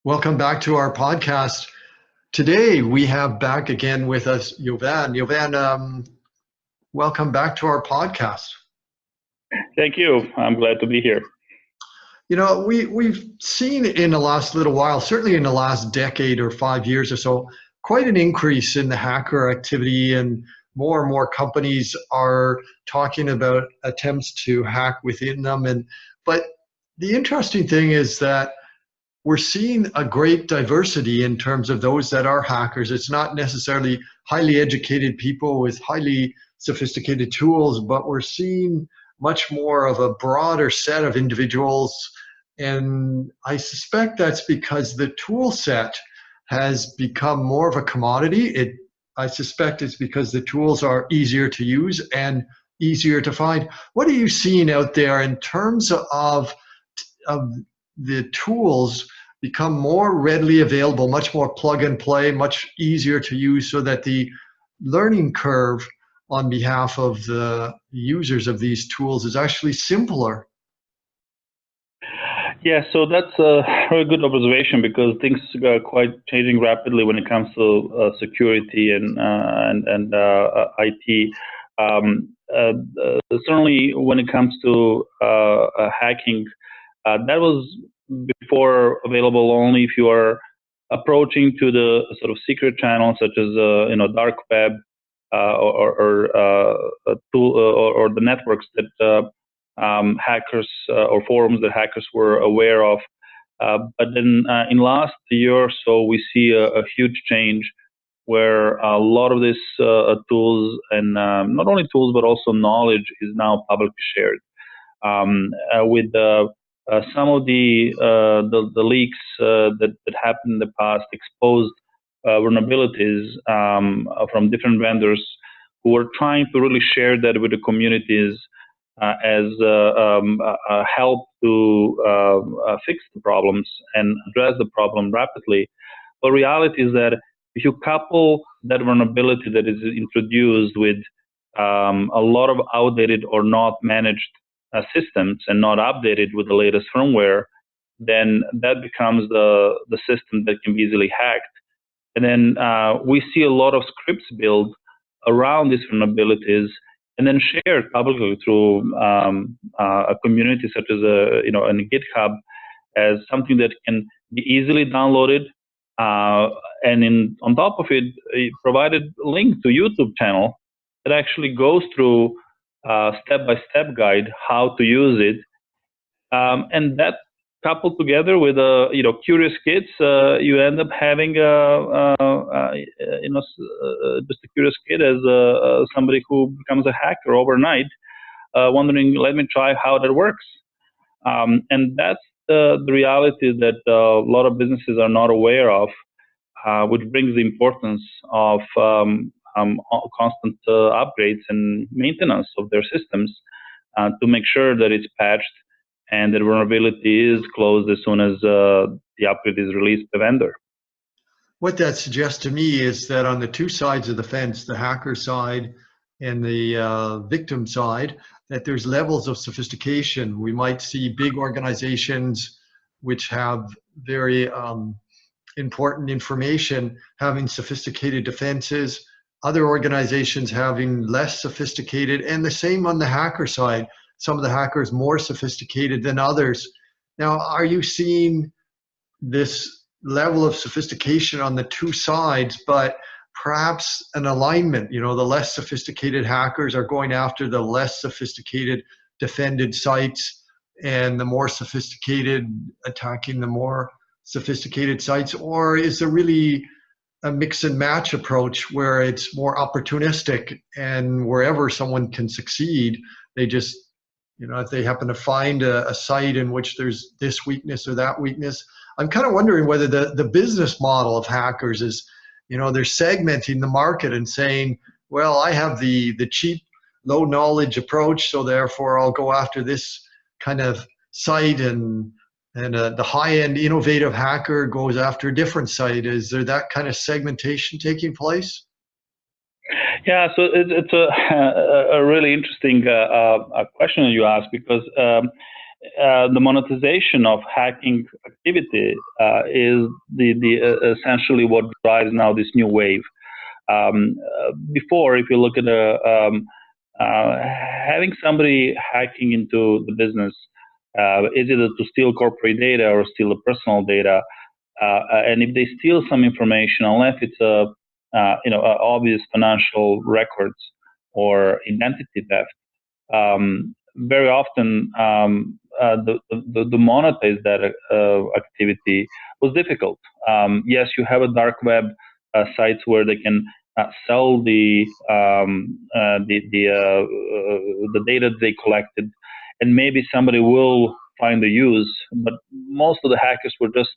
Welcome back to our podcast. Today we have back again with us Jovan. Jovan, welcome back to our podcast. Thank you. I'm glad to be here. You know, we've seen in the last little while, certainly in the last decade or 5 years or so, quite an increase in the hacker activity, and more companies are talking about attempts to hack within them. But the interesting thing is that we're seeing a great diversity in terms of those that are hackers. It's not necessarily highly educated people with highly sophisticated tools, but we're seeing much more of a broader set of individuals. And I suspect that's because the tool set has become more of a commodity. I suspect it's because the tools are easier to use and easier to find. What are you seeing out there in terms of the tools become more readily available, much more plug and play, much easier to use, so that the learning curve on behalf of the users of these tools is actually simpler? Yeah, so that's a very good observation because things are quite changing rapidly when it comes to security and IT. Certainly, when it comes to hacking, that was before available only if you are approaching to the sort of secret channels such as dark web or tool or the networks that hackers or forums that hackers were aware of. But then in last year or so, we see a huge change where a lot of these tools and not only tools but also knowledge is now publicly shared. With some of the leaks that happened in the past exposed vulnerabilities from different vendors who were trying to really share that with the communities as help to fix the problems and address the problem rapidly. But reality is that if you couple that vulnerability that is introduced with a lot of outdated or not managed systems and not updated with the latest firmware, then that becomes the system that can be easily hacked. And then we see a lot of scripts built around these vulnerabilities and then shared publicly through a community such as a GitHub as something that can be easily downloaded. And on top of it, it provided a link to YouTube channel that actually goes through step-by-step guide how to use it, and that coupled together with curious kids, you end up having just a curious kid as somebody who becomes a hacker overnight, wondering, let me try how that works. And that's the reality that a lot of businesses are not aware of, which brings the importance of constant upgrades and maintenance of their systems to make sure that it's patched and that vulnerability is closed as soon as the upgrade is released by the vendor. What that suggests to me is that on the two sides of the fence, the hacker side and the victim side, that there's levels of sophistication. We might see big organizations which have very important information having sophisticated defenses, other organizations having less sophisticated, and the same on the hacker side. Some of the hackers more sophisticated than others. Now, are you seeing this level of sophistication on the two sides, but perhaps an alignment? The less sophisticated hackers are going after the less sophisticated defended sites, and the more sophisticated attacking the more sophisticated sites? Or is there really a mix and match approach where it's more opportunistic, and wherever someone can succeed, they just, if they happen to find a site in which there's this weakness or that weakness? I'm kind of wondering whether the business model of hackers is, they're segmenting the market and saying, well, I have the cheap, low knowledge approach, so therefore I'll go after this kind of site, and the high-end innovative hacker goes after a different site. Is there that kind of segmentation taking place? Yeah, so it's a really interesting question you ask, because the monetization of hacking activity is essentially what drives now this new wave. Before, if you look at having somebody hacking into the business, is either to steal corporate data or steal the personal data, and if they steal some information, unless it's obvious financial records or identity theft, very often the monetize that activity was difficult. Yes, you have a dark web sites where they can sell the data they collected, and maybe somebody will find a use. But most of the hackers were just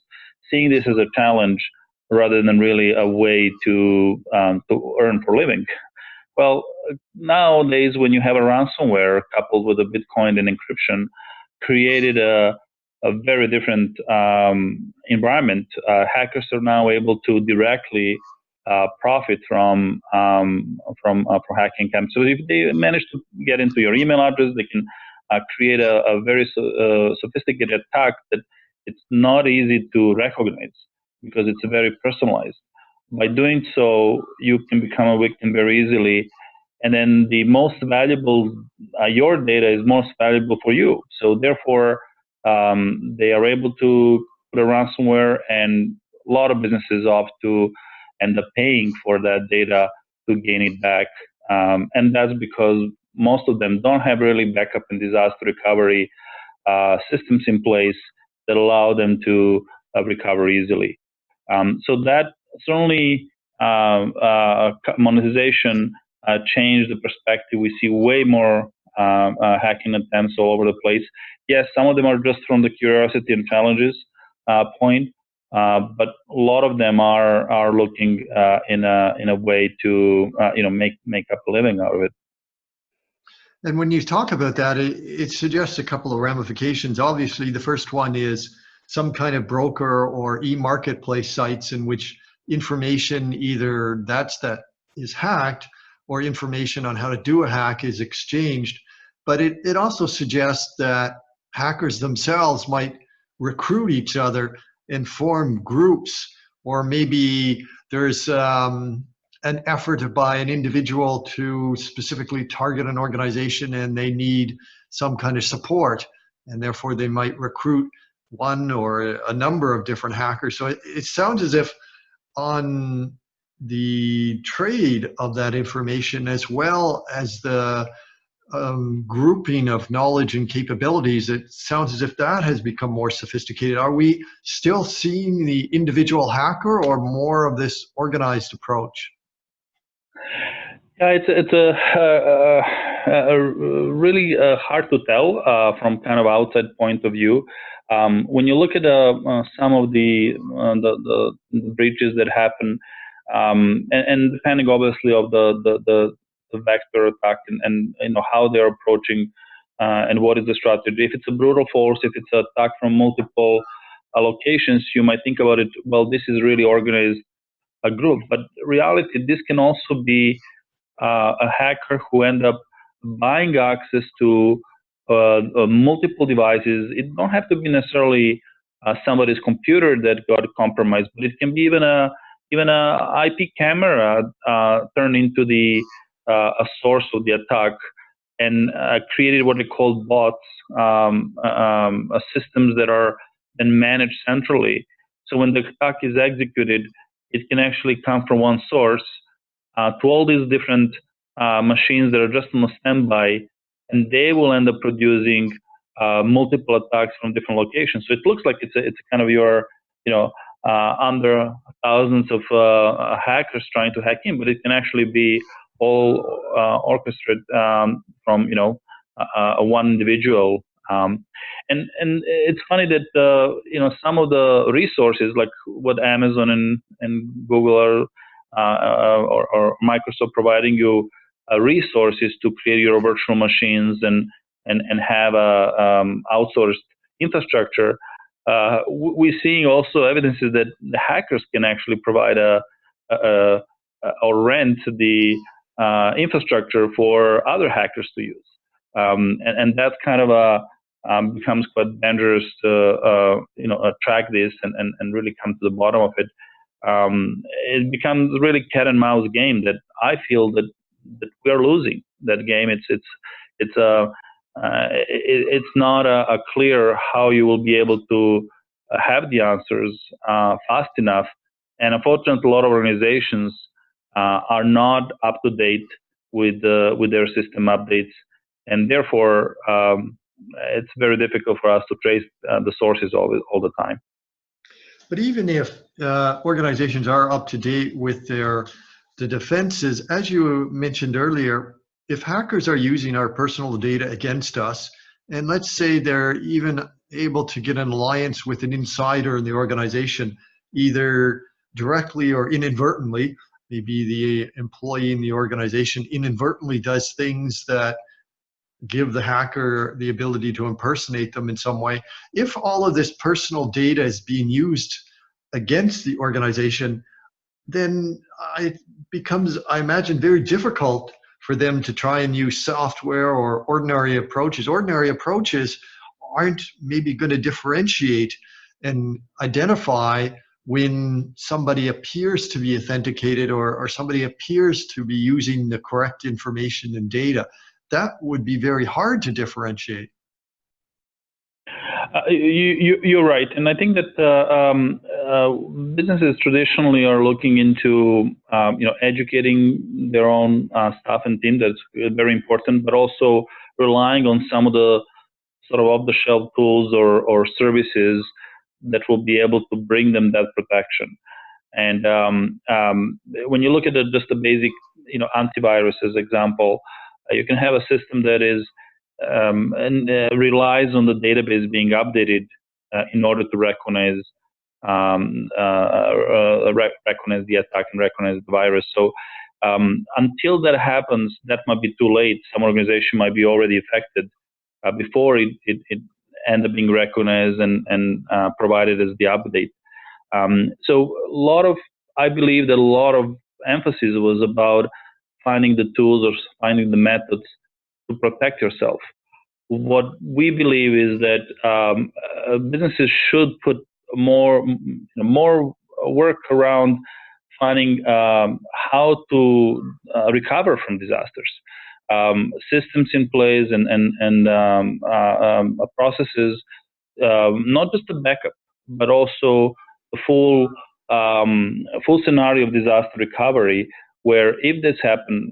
seeing this as a challenge rather than really a way to earn for a living. Well, nowadays, when you have a ransomware coupled with a Bitcoin and encryption, created a very different environment. Hackers are now able to directly profit from hacking attempts. So if they manage to get into your email address, they can create a very sophisticated attack that it's not easy to recognize because it's very personalized. By doing so, you can become a victim very easily. And then the most valuable, your data is most valuable for you. So therefore, they are able to put a ransomware, and a lot of businesses opt to end up paying for that data to gain it back. And that's because most of them don't have really backup and disaster recovery systems in place that allow them to recover easily. So that certainly monetization changed the perspective. We see way more hacking attempts all over the place. Yes, some of them are just from the curiosity and challenges point, but a lot of them are looking in a way to make up a living out of it. And when you talk about that, it suggests a couple of ramifications. Obviously, the first one is some kind of broker or e-marketplace sites in which information either that is hacked or information on how to do a hack is exchanged. But it also suggests that hackers themselves might recruit each other and form groups, or maybe there's an effort by an individual to specifically target an organization and they need some kind of support, and therefore they might recruit one or a number of different hackers. So it sounds as if on the trade of that information, as well as the grouping of knowledge and capabilities, it sounds as if that has become more sophisticated. Are we still seeing the individual hacker or more of this organized approach? Yeah, it's really hard to tell from kind of outside point of view. When you look at some of the breaches that happen, and depending obviously of the vector attack and how they're approaching and what is the strategy. If it's a brutal force, if it's an attack from multiple locations, you might think about it, well, this is really organized a group. But reality, this can also be a hacker who end up buying access to multiple devices. It don't have to be necessarily somebody's computer that got compromised, but it can be even a IP camera turned into a source of the attack, and created what they call bots, systems that are then managed centrally. So when the attack is executed, it can actually come from one source to all these different machines that are just on standby, and they will end up producing multiple attacks from different locations. So it looks like it's kind of your, under thousands of hackers trying to hack in, but it can actually be all orchestrated from one individual. And it's funny that some of the resources, like what Amazon and Google or Microsoft providing you resources to create your virtual machines and have a outsourced infrastructure. We're seeing also evidences that the hackers can actually provide or rent the infrastructure for other hackers to use, and that's kind of becomes quite dangerous to track this and really come to the bottom of it. It becomes really cat and mouse game that I feel that we are losing that game. It's not a clear how you will be able to have the answers fast enough, and unfortunately, a lot of organizations are not up to date with their system updates, and therefore it's very difficult for us to trace the sources all the time. But even if organizations are up to date with the defenses, as you mentioned earlier, if hackers are using our personal data against us, and let's say they're even able to get an alliance with an insider in the organization, either directly or inadvertently, maybe the employee in the organization inadvertently does things that give the hacker the ability to impersonate them in some way. If all of this personal data is being used against the organization, then it becomes, I imagine, very difficult for them to try and use software or ordinary approaches. Ordinary approaches aren't maybe going to differentiate and identify when somebody appears to be authenticated or somebody appears to be using the correct information and data. That would be very hard to differentiate. You're right, and I think that businesses traditionally are looking into educating their own staff and team. That's very important, but also relying on some of the sort of off-the-shelf tools or services that will be able to bring them that protection. And when you look at just the basic, antivirus as example, you can have a system that is relies on the database being updated in order to recognize the attack and recognize the virus. So until that happens, that might be too late. Some organization might be already affected before it ends up being recognized and provided as the update. So I believe that a lot of emphasis was about finding the tools or finding the methods to protect yourself. What we believe is that businesses should put more work around finding how to recover from disasters, systems in place and processes, not just the backup, but also the full scenario of disaster recovery, where if this happened,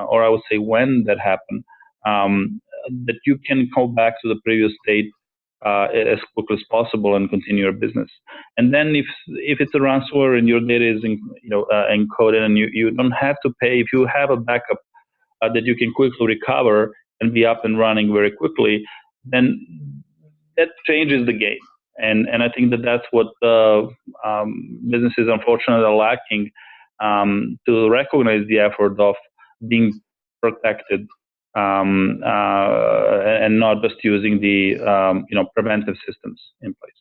or I would say when that happened, that you can go back to the previous state as quickly as possible and continue your business. And then if it's a ransomware and your data is encoded and you don't have to pay, if you have a backup that you can quickly recover and be up and running very quickly, then that changes the game. And I think that that's what businesses unfortunately are lacking, to recognize the effort of being protected and not just using the preventive systems in place.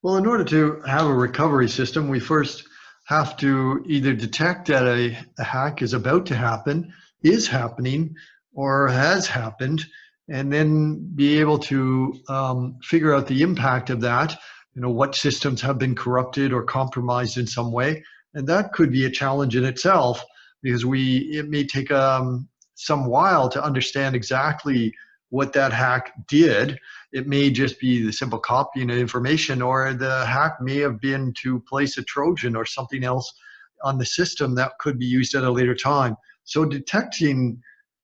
Well, in order to have a recovery system, we first have to either detect that a hack is about to happen, is happening, or has happened, and then be able to figure out the impact of that, what systems have been corrupted or compromised in some way. And that could be a challenge in itself, because it may take some while to understand exactly what that hack did. It may just be the simple copying of information, or the hack may have been to place a Trojan or something else on the system that could be used at a later time. So detecting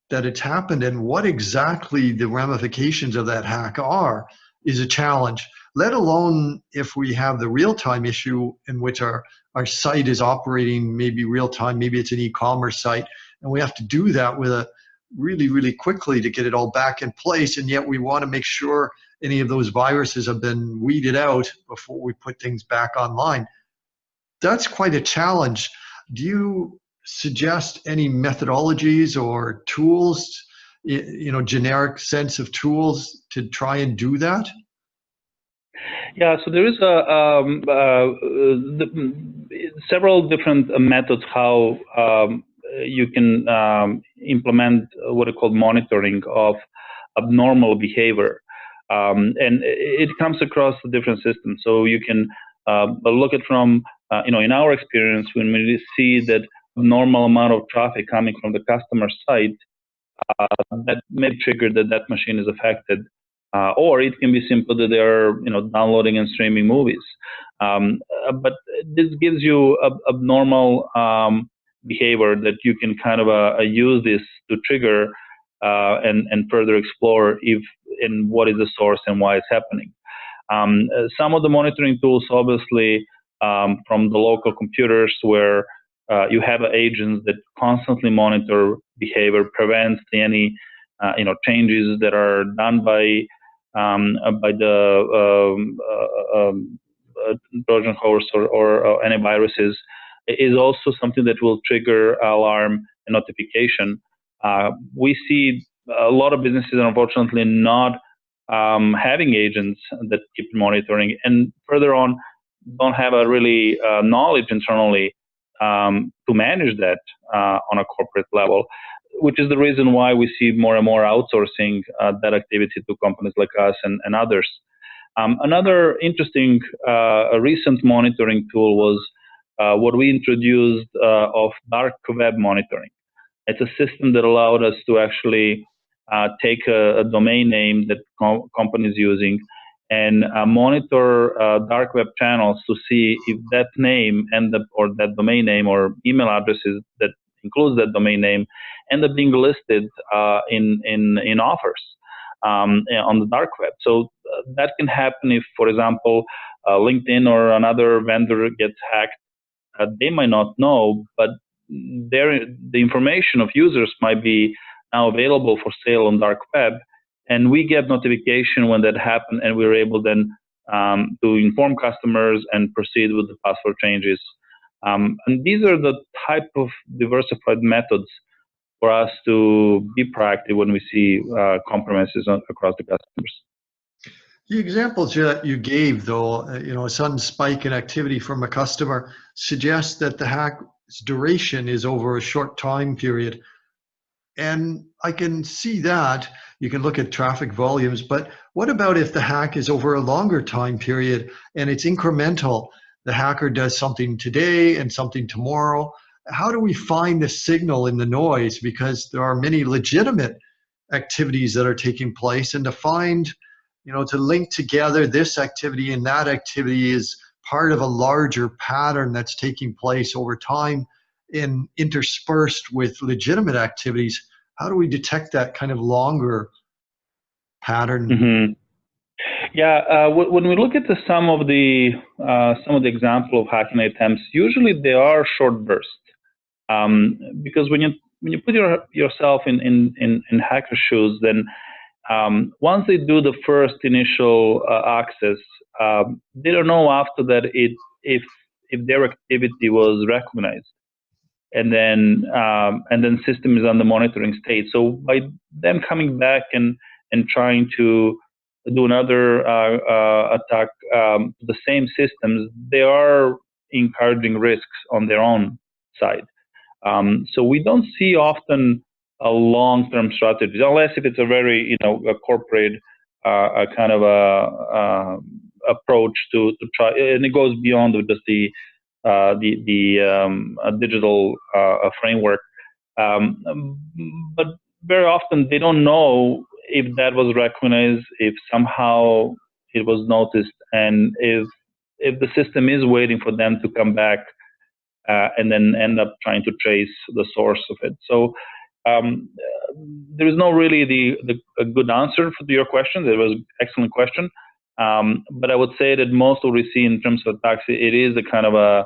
that it's happened and what exactly the ramifications of that hack are is a challenge, let alone if we have the real-time issue in which our site is operating, maybe real-time, maybe it's an e-commerce site, and we have to do that with a really, really quickly to get it all back in place, and yet we want to make sure any of those viruses have been weeded out before we put things back online. That's quite a challenge. Do you suggest any methodologies or tools, generic sense of tools to try and do that? Yeah, so there is several different methods how you can implement what are called monitoring of abnormal behavior. And it comes across the different systems. So you can look at from, in our experience, when we see that normal amount of traffic coming from the customer side, that may trigger that machine is affected. Or it can be simple that they are, downloading and streaming movies. But this gives you abnormal behavior that you can kind of use this to trigger and further explore and what is the source and why it's happening. Some of the monitoring tools, obviously, from the local computers where you have agents that constantly monitor behavior, prevents any changes that are done by the Trojan horse or antiviruses, is also something that will trigger alarm and notification. We see a lot of businesses, unfortunately, not having agents that keep monitoring, and further on, don't have a really knowledge internally to manage that on a corporate level, which is the reason why we see more and more outsourcing that activity to companies like us and others. Another interesting recent monitoring tool was what we introduced of dark web monitoring. It's a system that allowed us to actually take a domain name that companies using and monitor dark web channels to see if that name or that domain name or email addresses that includes that domain name end up being listed in offers on the dark web. So that can happen if, for example, LinkedIn or another vendor gets hacked. They might not know, but the information of users might be now available for sale on dark web, and we get notification when that happens, and we're able then to inform customers and proceed with the password changes. And these are the type of diversified methods for us to be proactive when we see compromises across the customers. The examples that you gave, though, a sudden spike in activity from a customer suggests that the hack's duration is over a short time period. And I can see that. You can look at traffic volumes, but what about if the hack is over a longer time period and it's incremental? The hacker does something today and something tomorrow. How do we find the signal in the noise? Because there are many legitimate activities that are taking place, and to find, to link together this activity and that activity is part of a larger pattern that's taking place over time and interspersed with legitimate activities. How do we detect that kind of longer pattern? Mm-hmm. Yeah, when we look at some of the example of hacking attempts, usually they are short bursts, because when you put yourself in hacker shoes, then once they do the first initial access, they don't know after that if their activity was recognized, and then system is on the monitoring state. So by them coming back and trying to do another attack to the same systems, they are encouraging risks on their own side. So we don't see often a long-term strategy, unless if it's a very, a corporate kind of a approach to try, and it goes beyond just the digital framework. But very often they don't know if that was recognized, if somehow it was noticed, and if the system is waiting for them to come back and then end up trying to trace the source of it. So there is no really a good answer for your question. It was an excellent question. But I would say that most of what we see in terms of attacks, it is a kind of a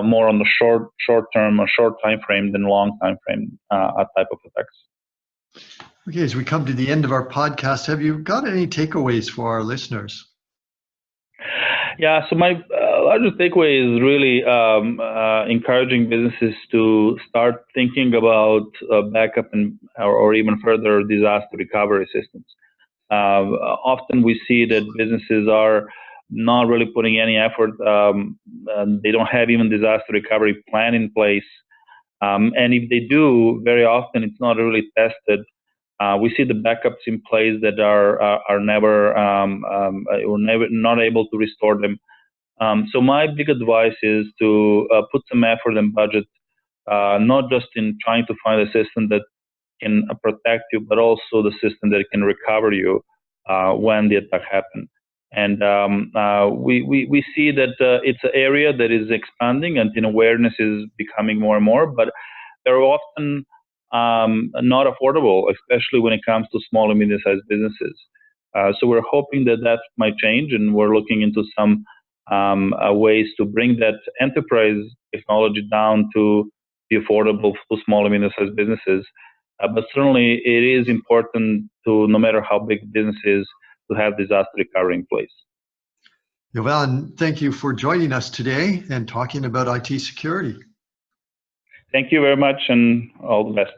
more on the short term or short time frame than long time frame type of attacks. Okay, as we come to the end of our podcast, have you got any takeaways for our listeners? Yeah, so my largest takeaway is really encouraging businesses to start thinking about backup or even further disaster recovery systems. Often we see that businesses are not really putting any effort. They don't have even disaster recovery plan in place. And if they do, very often it's not really tested We see the backups in place that are never we're never not able to restore them. So my big advice is to put some effort and budget, not just in trying to find a system that can protect you, but also the system that can recover you when the attack happens. And we see that it's an area that is expanding and awareness is becoming more and more, but they're often not affordable, especially when it comes to small and medium-sized businesses. So we're hoping that that might change, and we're looking into some ways to bring that enterprise technology down to be affordable for small and medium-sized businesses. But certainly it is important to, no matter how big the business is, to have disaster recovery in place. Jovan, thank you for joining us today and talking about IT security. Thank you very much, and all the best.